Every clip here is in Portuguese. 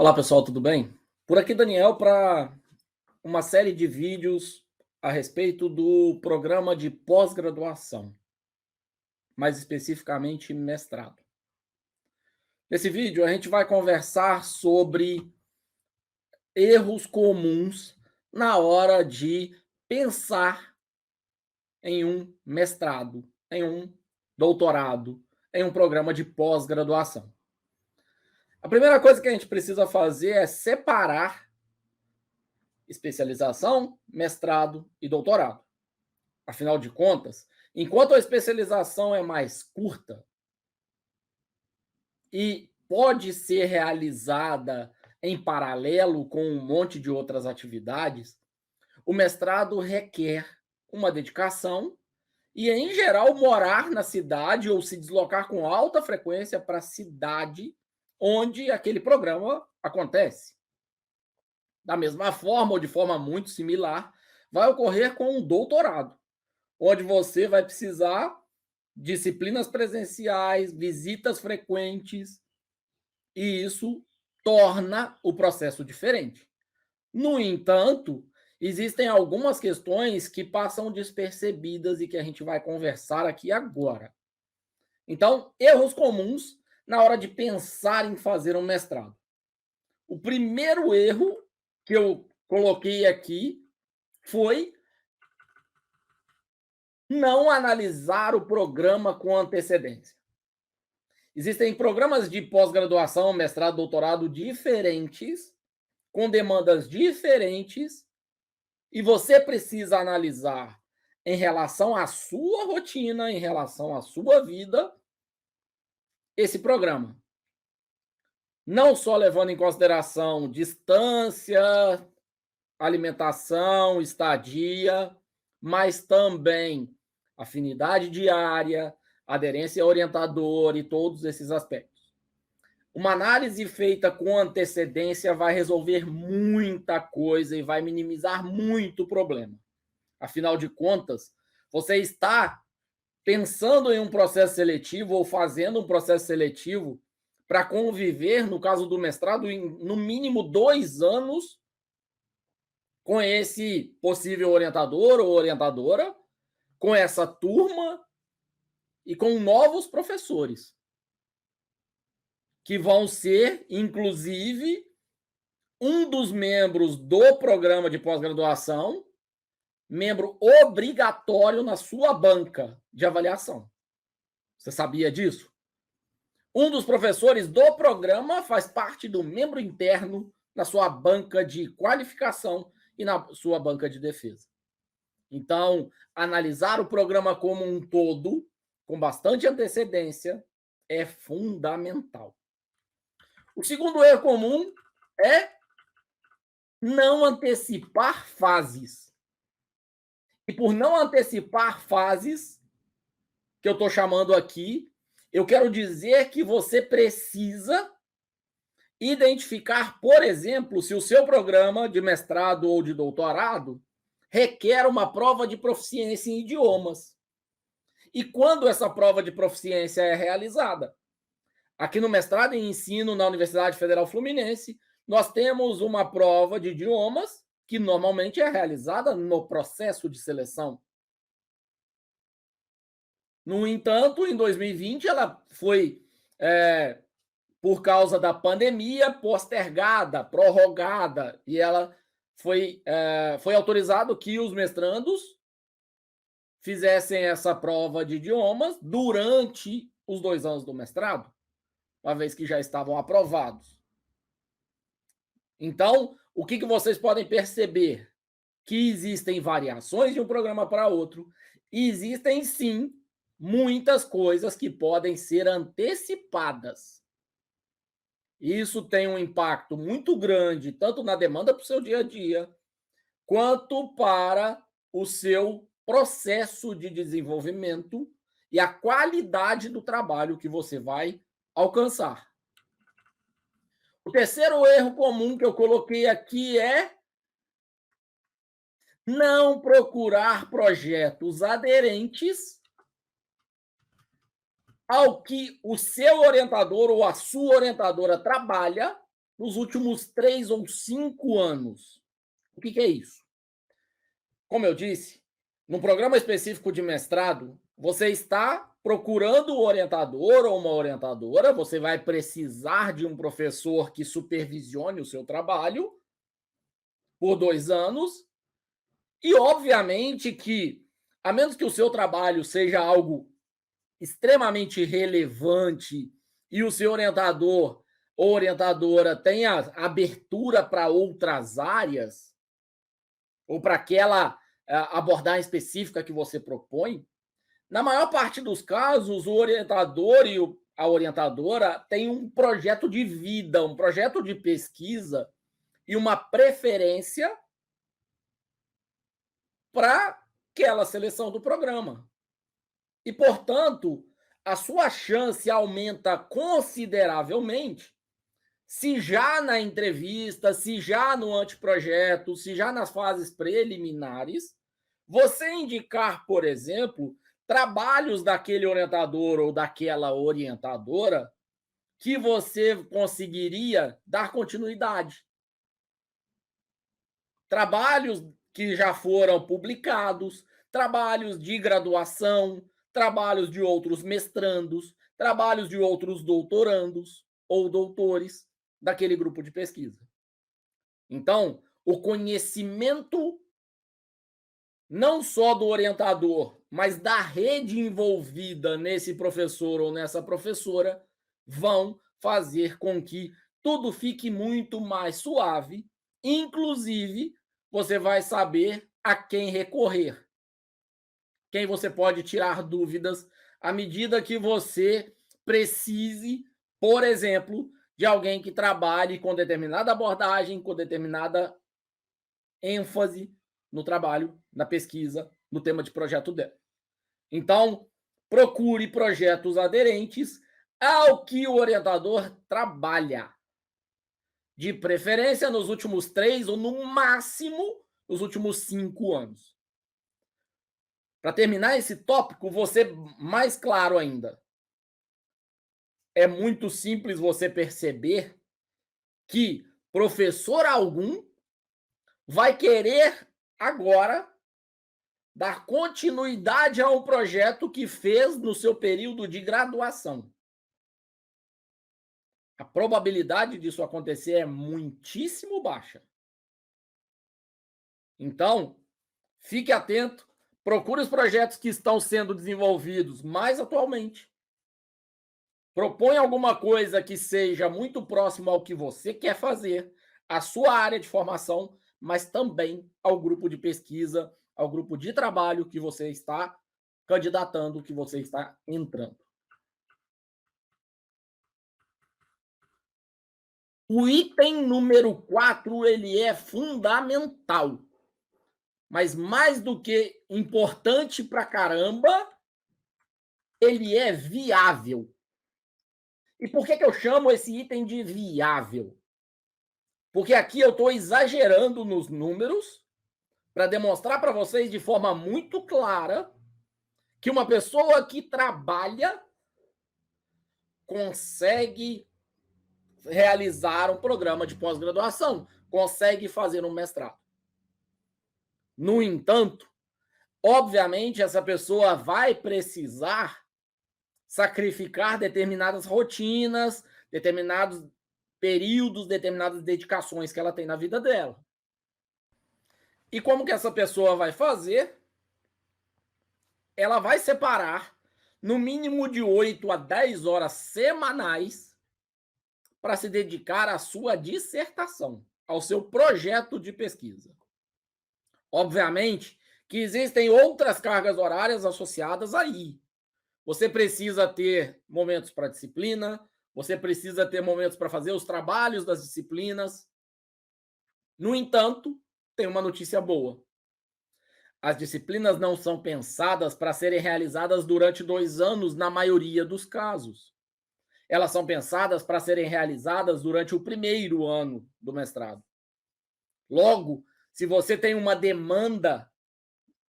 Olá pessoal, tudo bem? Por aqui, Daniel, para uma série de vídeos a respeito do programa de pós-graduação, mais especificamente mestrado. Nesse vídeo, a gente vai conversar sobre erros comuns na hora de pensar em um mestrado, em um doutorado, em um programa de pós-graduação. A primeira coisa que a gente precisa fazer é separar especialização, mestrado e doutorado. Afinal de contas, enquanto a especialização é mais curta e pode ser realizada em paralelo com um monte de outras atividades, o mestrado requer uma dedicação e, em geral, morar na cidade ou se deslocar com alta frequência para a cidade onde aquele programa acontece. Da mesma forma, ou de forma muito similar, vai ocorrer com um doutorado, onde você vai precisar disciplinas presenciais, visitas frequentes, e isso torna o processo diferente. No entanto, existem algumas questões que passam despercebidas e que a gente vai conversar aqui agora. Então, erros comuns na hora de pensar em fazer um mestrado. O primeiro erro que eu coloquei aqui foi não analisar o programa com antecedência. Existem programas de pós-graduação, mestrado, doutorado diferentes, com demandas diferentes, e você precisa analisar em relação à sua rotina, em relação à sua vida, esse programa. Não só levando em consideração distância, alimentação, estadia, mas também afinidade diária, aderência ao orientador e todos esses aspectos. Uma análise feita com antecedência vai resolver muita coisa e vai minimizar muito o problema. Afinal de contas, você está pensando em um processo seletivo ou fazendo um processo seletivo para conviver, no caso do mestrado, em no mínimo 2 anos com esse possível orientador ou orientadora, com essa turma e com novos professores, que vão ser, inclusive, um dos membros do programa de pós-graduação, membro obrigatório na sua banca de avaliação. Você sabia disso? Um dos professores do programa faz parte do membro interno na sua banca de qualificação e na sua banca de defesa. Então, analisar o programa como um todo, com bastante antecedência, é fundamental. O segundo erro comum é não antecipar fases. E por não antecipar fases, que eu estou chamando aqui, eu quero dizer que você precisa identificar, por exemplo, se o seu programa de mestrado ou de doutorado requer uma prova de proficiência em idiomas. E quando essa prova de proficiência é realizada? Aqui no mestrado em ensino na Universidade Federal Fluminense, nós temos uma prova de idiomas que normalmente é realizada no processo de seleção. No entanto, em 2020, ela foi, por causa da pandemia, postergada, prorrogada, e ela foi autorizado que os mestrandos fizessem essa prova de idiomas durante os 2 anos do mestrado, uma vez que já estavam aprovados. Então, o que vocês podem perceber? Que existem variações de um programa para outro, e existem, sim, muitas coisas que podem ser antecipadas. Isso tem um impacto muito grande, tanto na demanda para o seu dia a dia, quanto para o seu processo de desenvolvimento e a qualidade do trabalho que você vai alcançar. O terceiro erro comum que eu coloquei aqui é não procurar projetos aderentes ao que o seu orientador ou a sua orientadora trabalha nos últimos 3 ou 5 anos. O que é isso? Como eu disse, num programa específico de mestrado, você está procurando um orientador ou uma orientadora, você vai precisar de um professor que supervisione o seu trabalho por 2 anos, e obviamente que, a menos que o seu trabalho seja algo extremamente relevante e o seu orientador ou orientadora tenha abertura para outras áreas, ou para aquela abordagem específica que você propõe, na maior parte dos casos, o orientador e a orientadora têm um projeto de vida, um projeto de pesquisa e uma preferência para aquela seleção do programa. E, portanto, a sua chance aumenta consideravelmente se já na entrevista, se já no anteprojeto, se já nas fases preliminares, você indicar, por exemplo, trabalhos daquele orientador ou daquela orientadora que você conseguiria dar continuidade. Trabalhos que já foram publicados, trabalhos de graduação, trabalhos de outros mestrandos, trabalhos de outros doutorandos ou doutores daquele grupo de pesquisa. Então, o conhecimento não só do orientador, mas da rede envolvida nesse professor ou nessa professora vão fazer com que tudo fique muito mais suave, inclusive você vai saber a quem recorrer, quem você pode tirar dúvidas à medida que você precise, por exemplo, de alguém que trabalhe com determinada abordagem, com determinada ênfase no trabalho, na pesquisa, no tema de projeto dela. Então, procure projetos aderentes ao que o orientador trabalha. De preferência nos últimos 3 ou, no máximo, nos últimos 5 anos. Para terminar esse tópico, vou ser mais claro ainda. É muito simples você perceber que professor algum vai querer agora dar continuidade a um projeto que fez no seu período de graduação. A probabilidade disso acontecer é muitíssimo baixa. Então, fique atento, procure os projetos que estão sendo desenvolvidos mais atualmente. Propõe alguma coisa que seja muito próximo ao que você quer fazer, à sua área de formação, mas também ao grupo de pesquisa, ao grupo de trabalho que você está candidatando, que você está entrando. O item número 4, ele é fundamental. Mas mais do que importante pra caramba, ele é viável. E por que eu chamo esse item de viável? Porque aqui eu estou exagerando nos números para demonstrar para vocês de forma muito clara que uma pessoa que trabalha consegue realizar um programa de pós-graduação, consegue fazer um mestrado. No entanto, obviamente, essa pessoa vai precisar sacrificar determinadas rotinas, determinados períodos, determinadas dedicações que ela tem na vida dela. E como que essa pessoa vai fazer? Ela vai separar no mínimo de 8 a 10 horas semanais para se dedicar à sua dissertação, ao seu projeto de pesquisa. Obviamente que existem outras cargas horárias associadas aí. Você precisa ter momentos para disciplina, você precisa ter momentos para fazer os trabalhos das disciplinas. No entanto, tem uma notícia boa. As disciplinas não são pensadas para serem realizadas durante 2 anos, na maioria dos casos. Elas são pensadas para serem realizadas durante o primeiro ano do mestrado. Logo, se você tem uma demanda,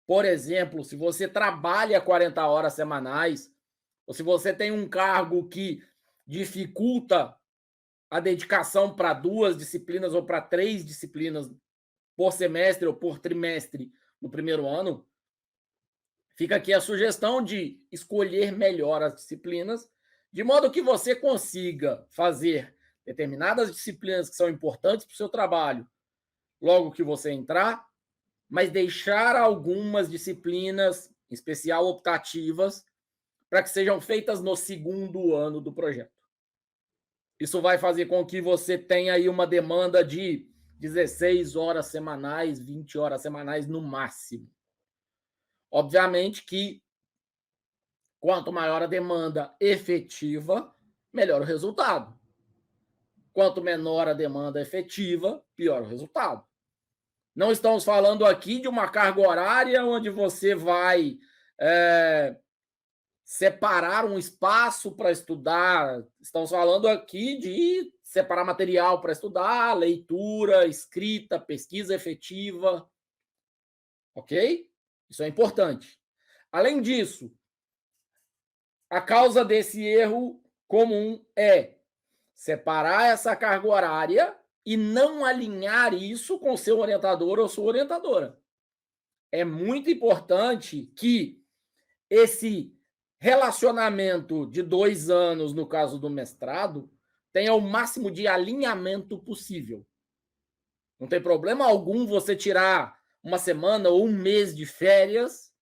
por exemplo, se você trabalha 40 horas semanais, ou se você tem um cargo que dificulta a dedicação para 2 disciplinas ou para 3 disciplinas por semestre ou por trimestre no primeiro ano, fica aqui a sugestão de escolher melhor as disciplinas, de modo que você consiga fazer determinadas disciplinas que são importantes para o seu trabalho logo que você entrar, mas deixar algumas disciplinas, em especial optativas, para que sejam feitas no segundo ano do projeto. Isso vai fazer com que você tenha aí uma demanda de 16 horas semanais, 20 horas semanais no máximo. Obviamente que quanto maior a demanda efetiva, melhor o resultado. Quanto menor a demanda efetiva, pior o resultado. Não estamos falando aqui de uma carga horária onde você vai separar um espaço para estudar. Estamos falando aqui de separar material para estudar, leitura, escrita, pesquisa efetiva. Ok? Isso é importante. Além disso, a causa desse erro comum é separar essa carga horária e não alinhar isso com seu orientador ou sua orientadora. É muito importante que esse relacionamento de 2 anos, no caso do mestrado, tenha o máximo de alinhamento possível. Não tem problema algum você tirar uma semana ou um mês de férias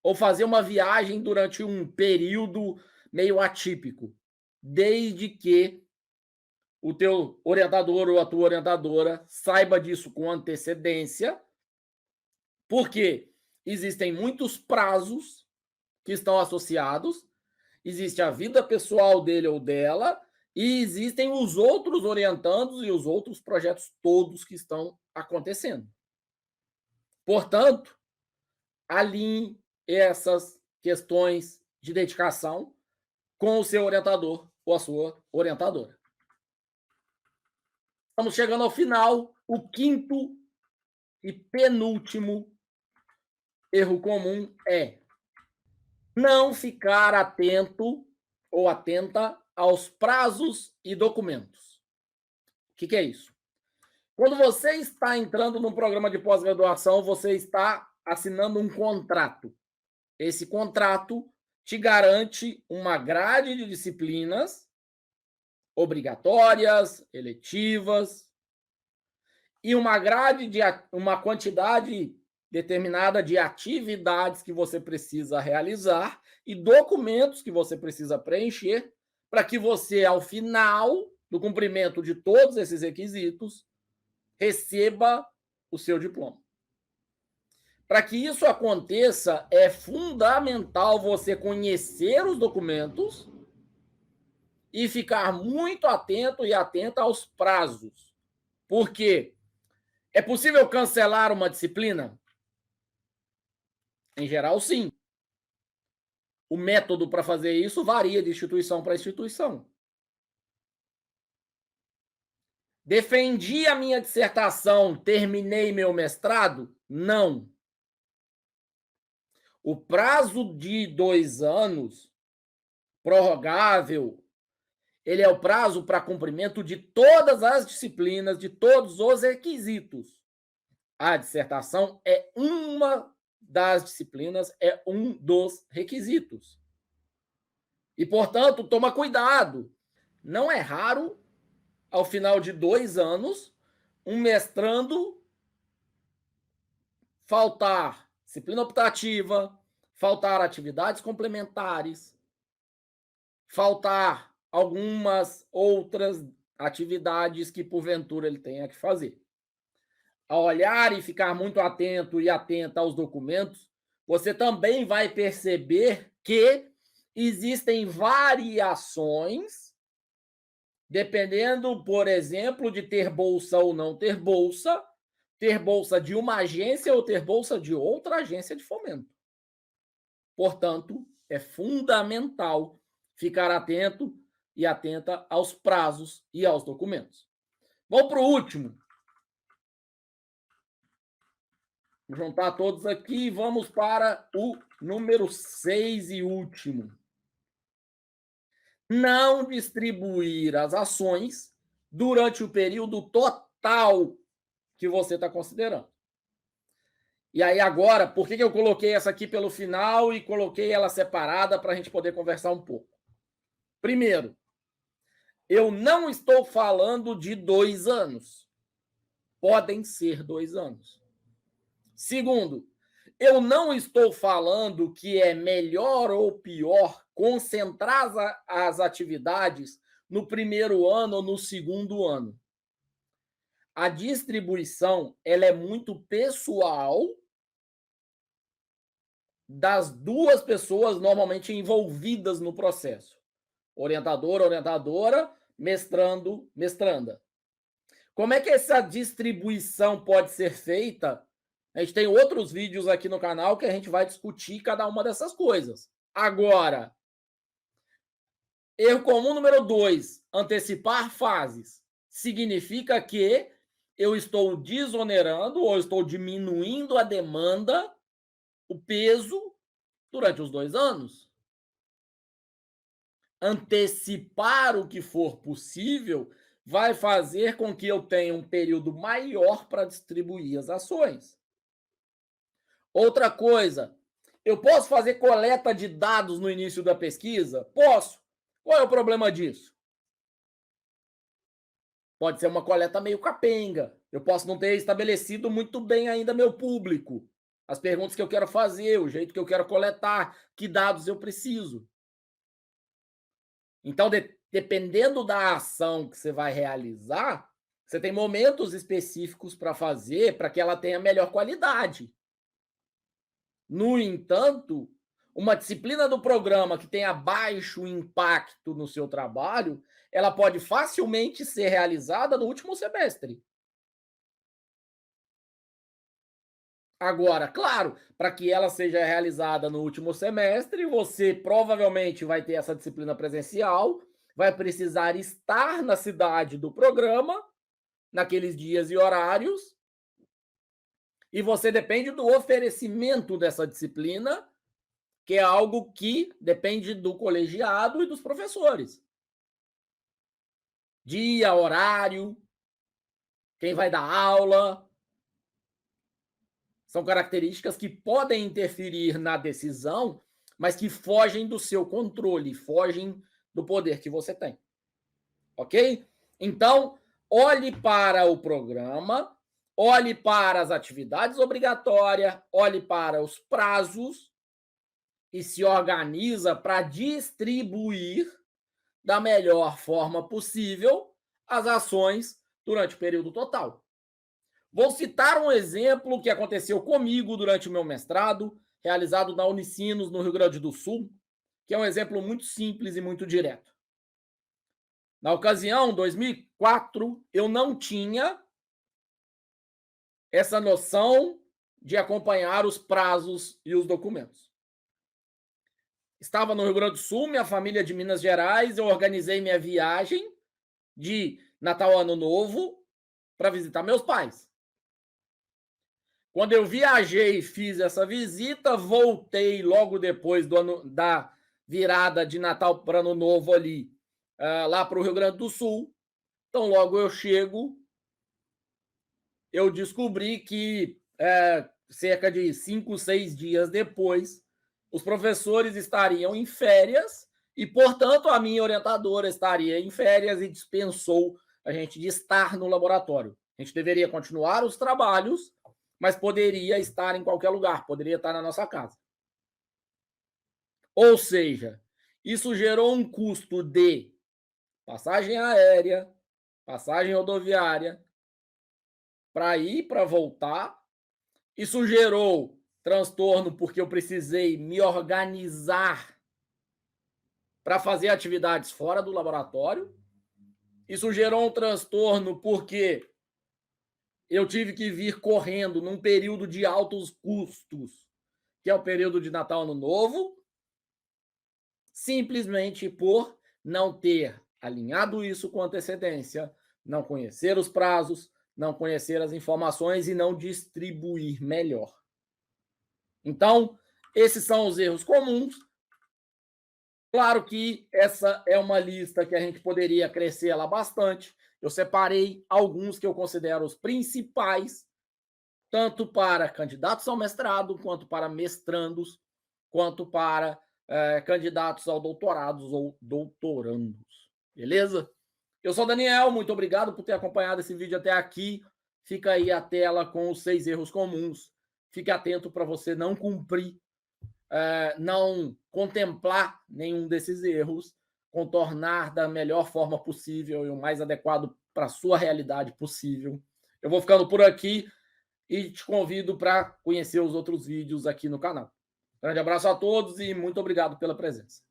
ou fazer uma viagem durante um período meio atípico, desde que o teu orientador ou a tua orientadora saiba disso com antecedência, porque existem muitos prazos que estão associados, existe a vida pessoal dele ou dela, e existem os outros orientandos e os outros projetos todos que estão acontecendo. Portanto, alinhe essas questões de dedicação com o seu orientador ou a sua orientadora. Estamos chegando ao final, o quinto e penúltimo erro comum é não ficar atento ou atenta aos prazos e documentos. O que é isso? Quando você está entrando num programa de pós-graduação, você está assinando um contrato. Esse contrato te garante uma grade de disciplinas obrigatórias, eletivas, e uma quantidade determinada de atividades que você precisa realizar e documentos que você precisa preencher para que você, ao final do cumprimento de todos esses requisitos, receba o seu diploma. Para que isso aconteça, é fundamental você conhecer os documentos e ficar muito atento e atenta aos prazos. Por quê? É possível cancelar uma disciplina? Em geral, sim. O método para fazer isso varia de instituição para instituição. Defendi a minha dissertação, terminei meu mestrado? Não. O prazo de 2 anos, prorrogável, ele é o prazo para cumprimento de todas as disciplinas, de todos os requisitos. A dissertação é uma das disciplinas, é um dos requisitos. E, portanto, toma cuidado. Não é raro, ao final de 2 anos, um mestrando faltar disciplina optativa, faltar atividades complementares, faltar algumas outras atividades que, porventura, ele tenha que fazer. Ao olhar e ficar muito atento e atenta aos documentos, você também vai perceber que existem variações, dependendo, por exemplo, de ter bolsa ou não ter bolsa de uma agência ou ter bolsa de outra agência de fomento. Portanto, é fundamental ficar atento e atenta aos prazos e aos documentos. Vamos para o último. Vou juntar todos aqui e vamos para o número 6 e último. não distribuir as ações durante o período total que você está considerando. E aí agora, por que eu coloquei essa aqui pelo final e coloquei ela separada para a gente poder conversar um pouco? Primeiro, eu não estou falando de 2 anos. Podem ser 2 anos. Segundo, eu não estou falando que é melhor ou pior concentrar as atividades no primeiro ano ou no segundo ano. A distribuição ela é muito pessoal das duas pessoas normalmente envolvidas no processo. Orientador, orientadora, mestrando, mestranda. Como é que essa distribuição pode ser feita? A gente tem outros vídeos aqui no canal que a gente vai discutir cada uma dessas coisas. Agora, erro comum número 2, antecipar fases. Significa que eu estou desonerando ou estou diminuindo a demanda, o peso, durante os 2 anos. Antecipar o que for possível vai fazer com que eu tenha um período maior para distribuir as ações. Outra coisa, eu posso fazer coleta de dados no início da pesquisa? Posso. Qual é o problema disso? Pode ser uma coleta meio capenga. Eu posso não ter estabelecido muito bem ainda meu público, as perguntas que eu quero fazer, o jeito que eu quero coletar, que dados eu preciso. Então, dependendo da ação que você vai realizar, você tem momentos específicos para fazer para que ela tenha melhor qualidade. No entanto, uma disciplina do programa que tenha baixo impacto no seu trabalho, ela pode facilmente ser realizada no último semestre. Agora, claro, para que ela seja realizada no último semestre, você provavelmente vai ter essa disciplina presencial, vai precisar estar na cidade do programa, naqueles dias e horários, e você depende do oferecimento dessa disciplina, que é algo que depende do colegiado e dos professores. Dia, horário, quem vai dar aula. São características que podem interferir na decisão, mas que fogem do seu controle, fogem do poder que você tem. Ok? Então, olhe para o programa, olhe para as atividades obrigatórias, olhe para os prazos e se organiza para distribuir da melhor forma possível as ações durante o período total. Vou citar um exemplo que aconteceu comigo durante o meu mestrado, realizado na Unicinos, no Rio Grande do Sul, que é um exemplo muito simples e muito direto. Na ocasião, 2004, eu não tinha essa noção de acompanhar os prazos e os documentos. Estava no Rio Grande do Sul, minha família de Minas Gerais, eu organizei minha viagem de Natal Ano Novo para visitar meus pais. Quando eu viajei e fiz essa visita, voltei logo depois da virada de Natal para Ano Novo ali, lá para o Rio Grande do Sul. Então, logo eu chego, eu descobri que cerca de 5, 6 dias depois, os professores estariam em férias e, portanto, a minha orientadora estaria em férias e dispensou a gente de estar no laboratório. A gente deveria continuar os trabalhos, mas poderia estar em qualquer lugar, poderia estar na nossa casa. Ou seja, isso gerou um custo de passagem aérea, passagem rodoviária, para ir, para voltar. Isso gerou transtorno porque eu precisei me organizar para fazer atividades fora do laboratório. Isso gerou um transtorno porque eu tive que vir correndo num período de altos custos, que é o período de Natal Ano Novo, simplesmente por não ter alinhado isso com antecedência, não conhecer os prazos, não conhecer as informações e não distribuir melhor. Então, esses são os erros comuns Claro que essa é uma lista que a gente poderia crescer ela bastante. Eu separei alguns que eu considero os principais, tanto para candidatos ao mestrado, quanto para mestrandos, quanto para candidatos ao doutorados ou doutorandos. Beleza? Eu sou Daniel, muito obrigado por ter acompanhado esse vídeo até aqui. Fica aí a tela com os 6 erros comuns. Fique atento para você não cumprir, não contemplar nenhum desses erros, contornar da melhor forma possível e o mais adequado para a sua realidade possível. Eu vou ficando por aqui e te convido para conhecer os outros vídeos aqui no canal. Grande abraço a todos e muito obrigado pela presença.